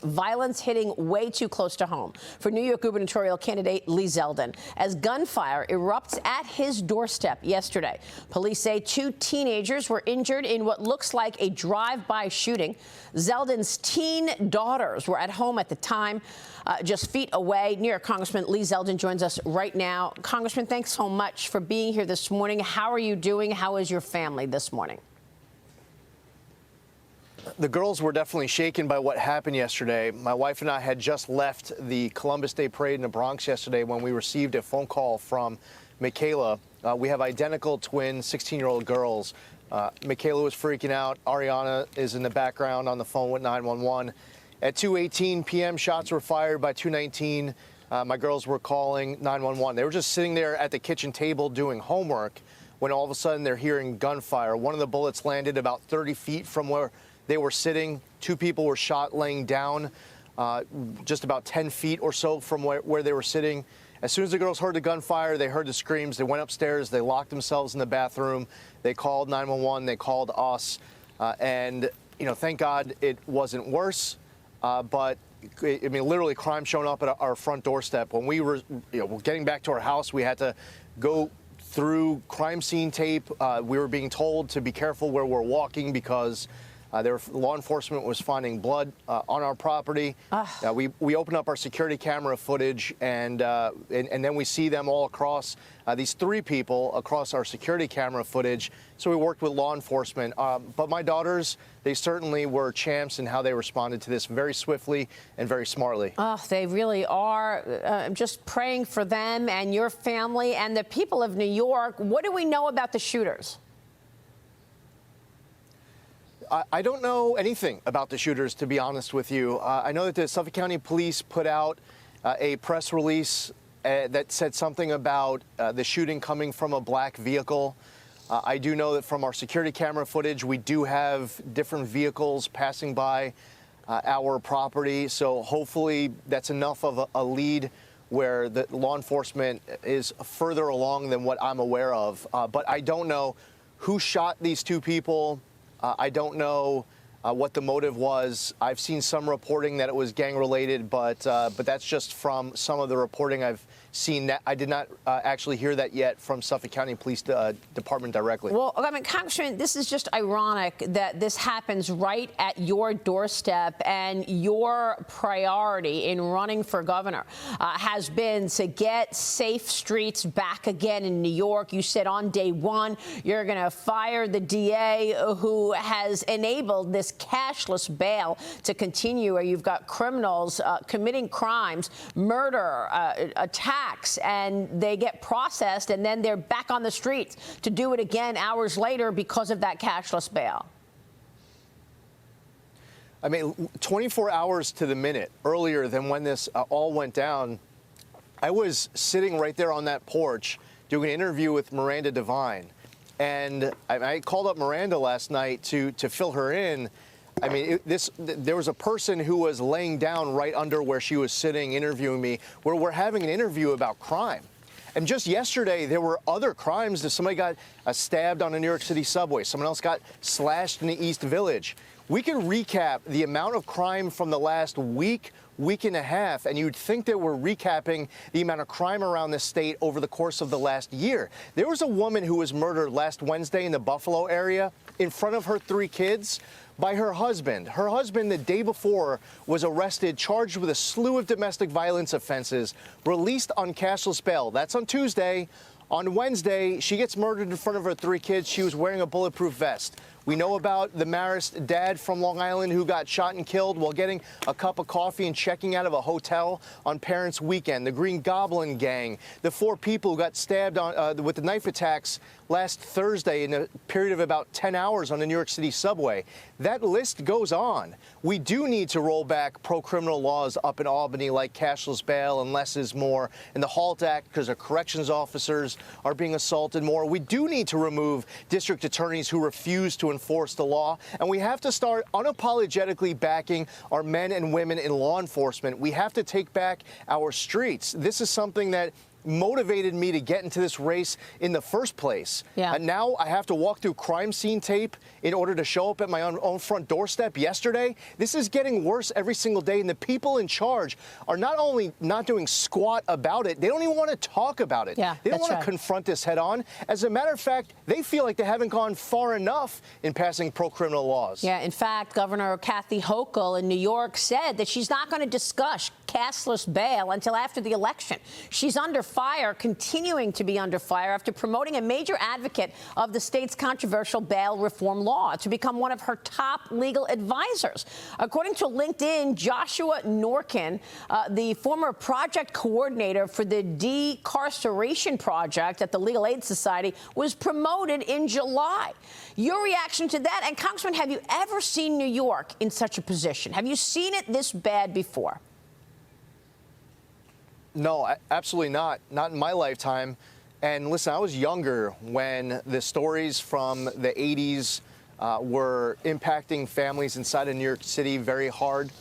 violence hitting way too close to home for New York gubernatorial candidate Lee Zeldin as gunfire erupts at his doorstep yesterday. Police say 2 teenagers were injured in what looks like a drive-by shooting. Zeldin's teen daughters were at home at the time, just feet away. New York Congressman Lee Zeldin joins us right now. Congressman, thanks so much for being here this morning. How are you doing? How is your family this morning? The girls were definitely shaken by what happened yesterday. My wife and I had just left the Columbus Day Parade in the Bronx yesterday when we received a phone call from Michaela. We have identical twin 16-year-old girls. Michaela was freaking out. Ariana is in the background on the phone with 911. At 2:18 p.m., shots were fired. By 2:19, my girls were calling 911. They were just sitting there at the kitchen table doing homework when all of a sudden they're hearing gunfire. One of the bullets landed about 30 feet from where they were sitting. 2 people were shot laying down just about 10 feet or so from where they were sitting. As soon as the girls heard the gunfire, they heard the screams. They went upstairs. They locked themselves in the bathroom. They called 911. They called us. And, you know, thank God it wasn't worse. But, I mean, literally crime showing up at our front doorstep. When we were getting back to our house, we had to go through crime scene tape. We were being told to be careful where we're walking because law enforcement was finding blood on our property. We opened up our security camera footage, and then we see them all across, these 3 people across our security camera footage. So we worked with law enforcement. But my daughters, they certainly were champs in how they responded to this very swiftly and very smartly. Oh, they really are. I'm just praying for them and your family and the people of New York. What do we know about the shooters? I don't know anything about the shooters, to be honest with you. I know that the Suffolk County Police put out a press release that said something about the shooting coming from a black vehicle. I do know that from our security camera footage, we do have different vehicles passing by our property. So hopefully that's enough of a lead where the law enforcement is further along than what I'm aware of. But I don't know who shot these 2 people. I don't know what the motive was. I've seen some reporting that it was gang-related, but that's just from some of the reporting I've seen. That I did not actually hear that yet from Suffolk County Police Department directly. Well, I mean, Congressman, this is just ironic that this happens right at your doorstep, and your priority in running for governor has been to get safe streets back again in New York. You said on day 1 you're going to fire the DA who has enabled this cashless bail to continue, where you've got criminals committing crimes, murder, attacks, and they get processed, and then they're back on the streets to do it again hours later because of that cashless bail. I mean, 24 hours to the minute earlier than when this all went down, I was sitting right there on that porch doing an interview with Miranda Devine. And I called up Miranda last night to fill her in. I mean, there was a person who was laying down right under where she was sitting interviewing me, where we're having an interview about crime. And just yesterday, there were other crimes. Somebody got stabbed on a New York City subway. Someone else got slashed in the East Village. We can recap the amount of crime from the last week and a half, and you'd think that we're recapping the amount of crime around this state over the course of the last year. There was a woman who was murdered last Wednesday in the Buffalo area in front of her 3 kids by her husband. Her husband, the day before, was arrested, charged with a slew of domestic violence offenses, released on cashless bail. That's on Tuesday. On Wednesday, she gets murdered in front of her 3 kids. She was wearing a bulletproof vest. We know about the Marist dad from Long Island who got shot and killed while getting a cup of coffee and checking out of a hotel on Parents' Weekend. The Green Goblin gang, the 4 people who got stabbed with the knife attacks last Thursday in a period of about 10 hours on the New York City subway. That list goes on. We do need to roll back pro-criminal laws up in Albany like cashless bail and less is more, and the HALT Act because our corrections officers are being assaulted more. We do need to remove district attorneys who refuse to enforce the law, and we have to start unapologetically backing our men and women in law enforcement. We have to take back our streets. This is something that motivated me to get into this race in the first place. Yeah. And now I have to walk through crime scene tape in order to show up at my own front doorstep yesterday. This is getting worse every single day, and the people in charge are not only not doing squat about it, they don't even want to talk about it. Yeah, they don't that's want right. to confront this head on. As a matter of fact, they feel like they haven't gone far enough in passing pro-criminal laws. Yeah, in fact, Governor Kathy Hochul in New York said that she's not going to discuss cashless bail until after the election. She's under fire, continuing to be under fire after promoting a major advocate of the state's controversial bail reform law to become one of her top legal advisors. According to LinkedIn, Joshua Norkin, the former project coordinator for the Decarceration Project at the Legal Aid Society, was promoted in July. Your reaction to that? And Congressman, have you ever seen New York in such a position? Have you seen it this bad before? No, absolutely not. Not in my lifetime. And listen, I was younger when the stories from the 80s were impacting families inside of New York City very hard.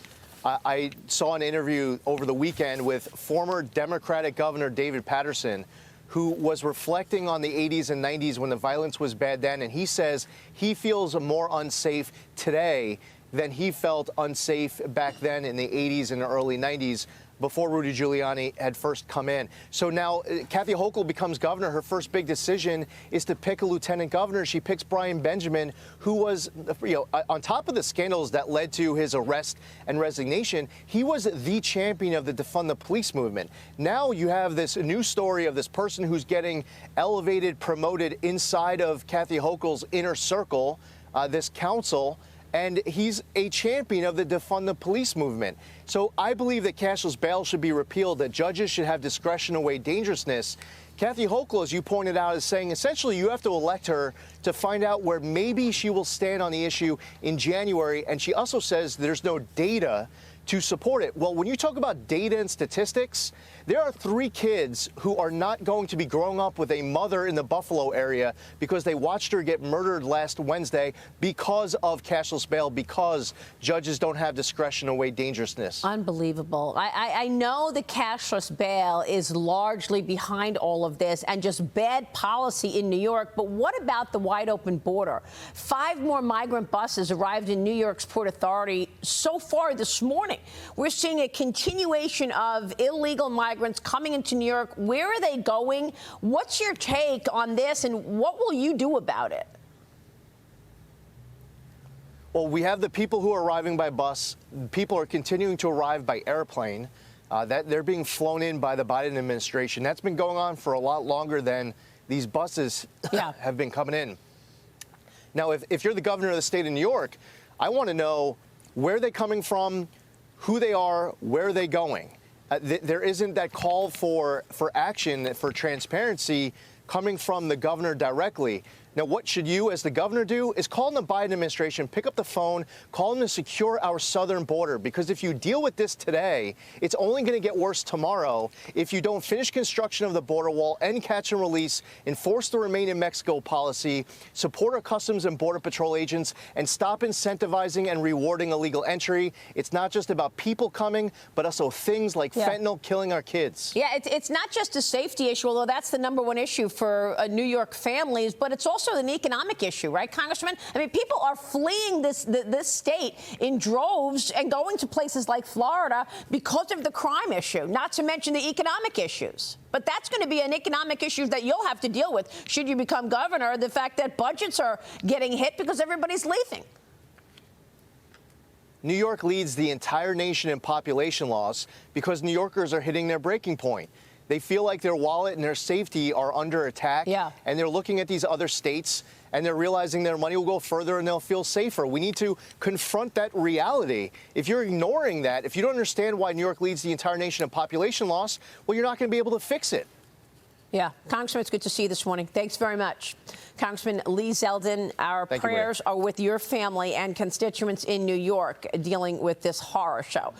I saw an interview over the weekend with former Democratic Governor David Paterson, who was reflecting on the 80s and 90s when the violence was bad then. And he says he feels more unsafe today than he felt unsafe back then in the 80s and the early 90s before Rudy Giuliani had first come in. So now Kathy Hochul becomes governor. Her first big decision is to pick a lieutenant governor. She picks Brian Benjamin, who was, on top of the scandals that led to his arrest and resignation, he was the champion of the defund the police movement. Now you have this new story of this person who's getting elevated, promoted inside of Kathy Hochul's inner circle, this council. And he's a champion of the defund the police movement. So I believe that cashless bail should be repealed, that judges should have discretion to weigh dangerousness. Kathy Hochul, as you pointed out, is saying essentially you have to elect her to find out where maybe she will stand on the issue in January. And she also says there's no data to support it. Well, when you talk about data and statistics, there are 3 kids who are not going to be growing up with a mother in the Buffalo area because they watched her get murdered last Wednesday because of cashless bail, because judges don't have discretion to weigh dangerousness. Unbelievable. I know the cashless bail is largely behind all of this and just bad policy in New York. But what about the wide open border? 5 more migrant buses arrived in New York's Port Authority so far this morning. We're seeing a continuation of illegal migrants coming into New York. Where are they going? What's your take on this, and what will you do about it? Well, we have the people who are arriving by bus. People are continuing to arrive by airplane. That they're being flown in by the Biden administration. That's been going on for a lot longer than these buses have been coming in. Now, if you're the governor of the state of New York, I want to know where they're coming from, who they are, where are they going. There isn't that call for action, for transparency coming from the governor directly. Now, what should you, as the governor, do is call in the Biden administration, pick up the phone, call them to secure our southern border. Because if you deal with this today, it's only going to get worse tomorrow if you don't finish construction of the border wall, end catch and release, enforce the Remain in Mexico policy, support our Customs and Border Patrol agents, and stop incentivizing and rewarding illegal entry. It's not just about people coming, but also things like fentanyl killing our kids. Yeah, it's not just a safety issue, although that's the #1 issue for New York families, but it's also an economic issue, right, Congressman? I mean, people are fleeing this state in droves and going to places like Florida because of the crime issue, not to mention the economic issues. But that's going to be an economic issue that you'll have to deal with should you become governor, the fact that budgets are getting hit because everybody's leaving. New York leads the entire nation in population loss because New Yorkers are hitting their breaking point. They feel like their wallet and their safety are under attack. Yeah. And they're looking at these other states and they're realizing their money will go further and they'll feel safer. We need to confront that reality. If you're ignoring that, if you don't understand why New York leads the entire nation in population loss, well, you're not going to be able to fix it. Yeah. Congressman, it's good to see you this morning. Thanks very much. Congressman Lee Zeldin, our prayers are with your family and constituents in New York dealing with this horror show.